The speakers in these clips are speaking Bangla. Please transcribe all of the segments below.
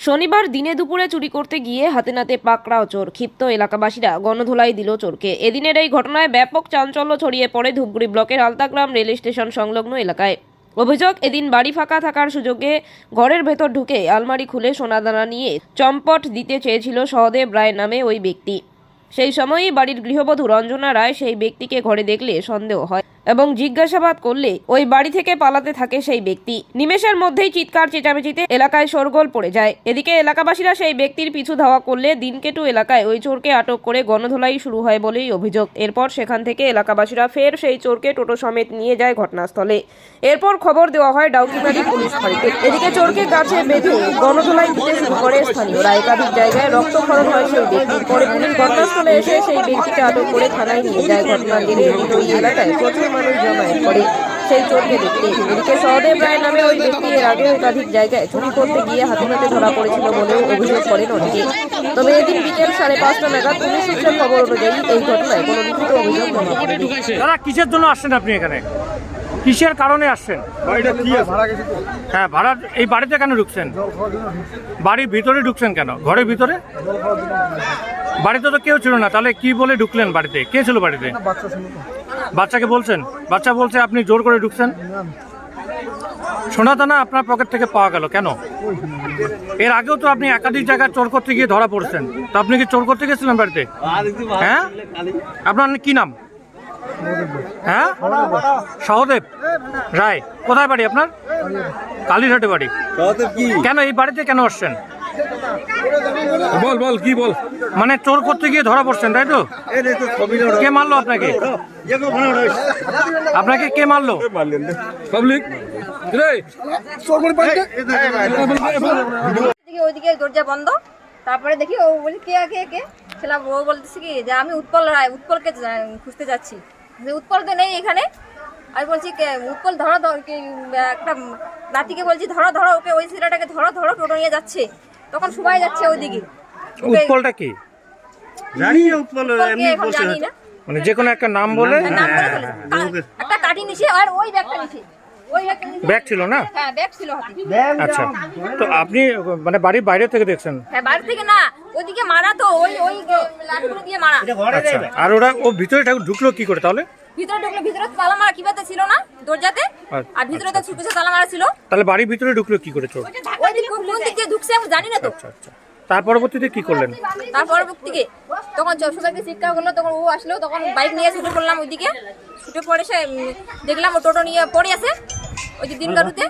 শনিবার দিনে দুপুরে চুরি করতে গিয়ে হাতে নাতে পাকড়াও চোর। ক্ষিপ্ত এলাকাবাসীরা গণধোলাই দিল চোরকে। এদিনের এই ঘটনায় ব্যাপক চাঞ্চল্য ছড়িয়ে পড়ে ধূপগুড়ি ব্লকের আলতাগ্রাম রেল স্টেশন সংলগ্ন এলাকায়। অভিযোগ, এদিন বাড়ি ফাঁকা থাকার সুযোগে ঘরের ভেতর ঢুকে আলমারি খুলে সোনাদানা নিয়ে চম্পট দিতে চেয়েছিল সহদেব রায় নামে ওই ব্যক্তি। সেই সময়ই বাড়ির গৃহবধূ রঞ্জনা রায় সেই ব্যক্তিকে ঘরে দেখলে সন্দেহ হয় এবং জিজ্ঞাসাবাদ করলে ওই বাড়ি থেকে পালাতে থাকে সেই ব্যক্তি। নিমেষের মধ্যেই চিৎকার চেঁচামেচিতে এলাকায় শোরগোল পড়ে যায়। এদিকে এলাকাবাসীরা সেই ব্যক্তির পিছু ধাওয়া করলে দিনকেটু এলাকায় ওই চোরকে আটক করে গণধোলাই শুরু হয় বলেই অভিযোগ। এরপর সেখান থেকে এলাকাবাসীরা ফের সেই চোরকে টোটো সমেত নিয়ে যায় ঘটনাস্থলে। এরপর খবর দেওয়া হয় ডাউকিবাড়ি পুলিশ ফাঁড়িতে। এদিকে চোরকে গাছে বেঁধে গণধোলাই দিতে শুরু করে স্থানীয়রা। একাধিক জায়গায় রক্তক্ষরণ হয় সেই ব্যক্তির। পরে পুলিশ ঘটনাস্থলে এসে সেই ব্যক্তিকে আটক করে থানায় নিয়ে যায়। ঘটনার জেরে ওই এলাকায় প্রচুর মানুষ জমায়েত করে সেই চোরকে দেখতে। এদিকে সহদেব রায় নামে ওই ব্যক্তি এর আগেও একাধিক জায়গায় চুরি করতে গিয়ে হাতে নাতে ধরা পড়েছিল বলেও অভিযোগ করেন অনেকে। তবে এদিন বিকেল 5:30 নাগাদ পুলিশ সূত্রের খবর অনুযায়ী এই ঘটনায় কোনো লিখিত অভিযোগ জমা পড়েনি। দাদা, কিসের জন্য আসছেন আপনি এখানে? কিসের কারণে আসছেন? হ্যাঁ, ভাড়া। এই বাড়িতে কেন ঢুকছেন? বাড়ির ভিতরে ঢুকছেন কেন? ঘরের ভিতরে? বাড়িতে তো কেউ ছিল না, তাহলে কি বলে ঢুকলেন বাড়িতে? কে ছিল বাড়িতে? বাচ্চাকে বলছেন? বাচ্চা বলছে আপনি জোর করে ঢুকছেন। সোনাদানা আপনার পকেট থেকে পাওয়া গেল কেন? এর আগেও তো আপনি একাধিক জায়গায় চোর করতে গিয়ে ধরা পড়ছেন। তো আপনি কি চোর করতে গেছিলেন বাড়িতে? হ্যাঁ, আপনার কি নাম? হ্যাঁ, সহদেব রায়। কোথায় বাড়ি আপনার? কালীঘাটে বাড়ি। কেন এই বাড়িতে কেন আসছেন? বল কি বল। মানে চোর করতে গিয়ে ধরা পড়ছেন, তাই তো? কে মারলো আপনাকে? আপনাকে কে মারলো? পাবলিক ওইদিকে দরজা বন্ধ। তারপরে দেখি ও বলি কে ছেলে। ও বলতেছে কি যে আমি উৎপল রায়, উৎপলকে খুঁজতে যাচ্ছি। যে উৎপল তো নেই এখানে। আমি বলছি উৎপল ধরো, একটা নাতিকে বলছি ধরো ওকে, ওই ছেলেটাকে ধরো টোটো নিয়ে যাচ্ছে। তখন সবাই যাচ্ছে ওইদিকে। উৎপলটা কি জানি না, উৎপল এখন জানি না, মানে যে কোনো একটা নাম বলে নাম বলে চলেছে। একটা কাঠি নিছে আর ওই ব্যাগটা নিছে। ব্যাগ ছিল না? হ্যাঁ, ব্যাগ ছিল হাতে। আচ্ছা, তো আপনি মানে বাড়ির বাইরে থেকে দেখছেন? হ্যাঁ, বাইরে থেকে না, ওইদিকে মারা তো, ওই লাঠিগুলো দিয়ে মারা। আচ্ছা, আর ওরা ও ভিতরে ঢুকলো কি করে তাহলে? ভিতরে ঢুকলো, ভিতরে তালা মারা কিভাবে ছিল না দরজাতে, আর ভিতরে তো ছুটেছে তালা মারা ছিল। তাহলে বাড়ির ভিতরে ঢুকলো কি করে চোর? ওইদিকে কোন দিক দিয়ে ঢুকছে আমি জানি না তো। আচ্ছা, তার পরবর্তীতে কি করলেন? তার পরবর্তীতে তখন সবাইকে শিক্ষা করলো, তখন ও আসলো, তখন বাইক নিয়ে ছুটে পড়লাম ওইদিকে। ছুটে পড়ে সে দেখলাম ও টোটো নিয়ে পড়ে আছে ওই যে দিনদারুতে।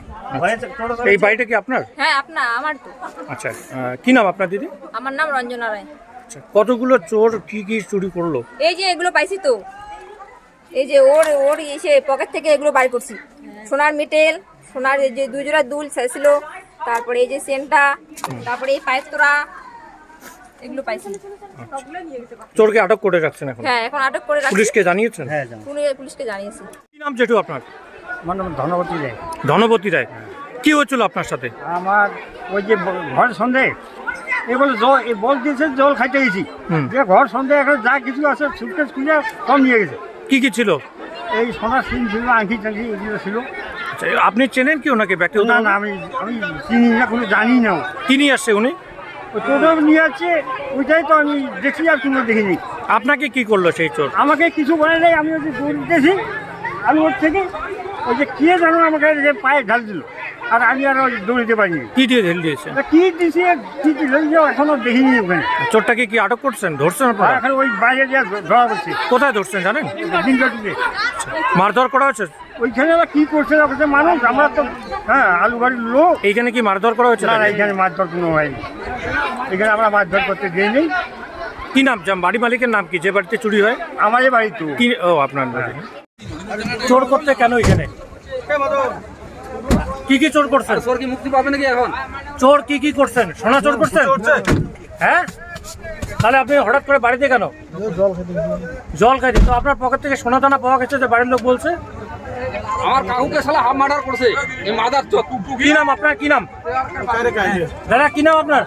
এই বাড়িটা কি আপনার? হ্যাঁ, আমার তো। আচ্ছা, কি নাম আপনার দিদি? আমার নাম রঞ্জনা রায়। আচ্ছা, কতগুলো চোর কি চুরি করলো? এই যে এগুলো পাইছি তো, এই যে ওর এসে পকেট থেকে এগুলো বাড়ি করছি। সোনার মেটেল, সোনার যে 2 জোড়া দুল ছিল, তারপরে এই যে সেন্টা, তারপরে এই পায়ের তোরা, এগুলো পাইছি। চোরকে আটক করে রাখছেন এখন? হ্যাঁ, এখন আটক করে রাখছি। পুলিশকে জানিয়েছেন? হ্যাঁ, পুলিশকে জানিয়েছি। কি নাম জেঠু আপনার? আমার নাম ধনপতি রায়। ধনপতি রায়। কি হয়েছিল আপনার সাথে? আমার ওই যে ঘর সন্ধে এগুলো বল দিয়েছে, জল খাইতে গেছি। যে ঘর সন্ধে এখন যা কিছু আছে সুটকেস খুলে কম নিয়ে গেছে। কি ছিল? এই সোনার সিং ছিল, আংটি টাংটি এগুলো ছিল। আচ্ছা, আপনি চেনেন কি ওনাকে ব্যক্তিগত? না, আমি চিনি না, কোনো জানি না। কি নিয়ে আসছে উনি? ওই টোটো নিয়ে আসছে, ওইটাই তো আমি দেখি, আর কোনো দেখিনি। আপনাকে কি করলো সেই চোর? আমাকে কিছু বলে নেই, আমি ওই যে দৌড়তেছি, আমি ওর থেকে ওই যে কে জানো আমাকে যে পায়ে ঢাল দিল, আর আমি আর দৌড়িতে পারিনি। কি দিয়ে ঢেল দিয়েছে? কি দিয়েছে, কি দিল এখনো দেখিনি ওখানে। চোরটাকে কি আটক করছেন? ধরছেন আপনারা? এখন ওই বাইরে যা ধরা করছে। কোথায় ধরছেন জানেন? দিনকাটিতে মারধর করা হয়েছে? ওইখানে আবার কি করছে না করছে মানুষ, আমরা তো হ্যাঁ আলু বাড়ির লোক। এইখানে কি মারধর করা হয়েছে? না, এখানে মারধর কোনো হয়নি। এখানে আমরা মারধর করতে দিই নেই। কি নাম? বাড়ি মালিকের নাম কি যে বাড়িতে চুরি হয়? আমাদের বাড়ি তো। কি? ও, আপনার বাড়ি। চোর করতে কেন এখানে? কি চোর করছেন? চোর কি মুক্তি পাবে নাকি এখন? চোর কি করছেন? সোনা চোর করছেন? হ্যাঁ, তাহলে আপনি হঠাৎ করে বাড়িতে কেন? জল খাইতে। তো আপনার পকেট থেকে সোনা দানা পাওয়া গেছে যে বাড়ির লোক বলছে? আমার কাকুকে শালা হাফ মার্ডার করছে এই মাদার চোর। কি নাম আপনার? কি নাম দাদা? কি নাম আপনার?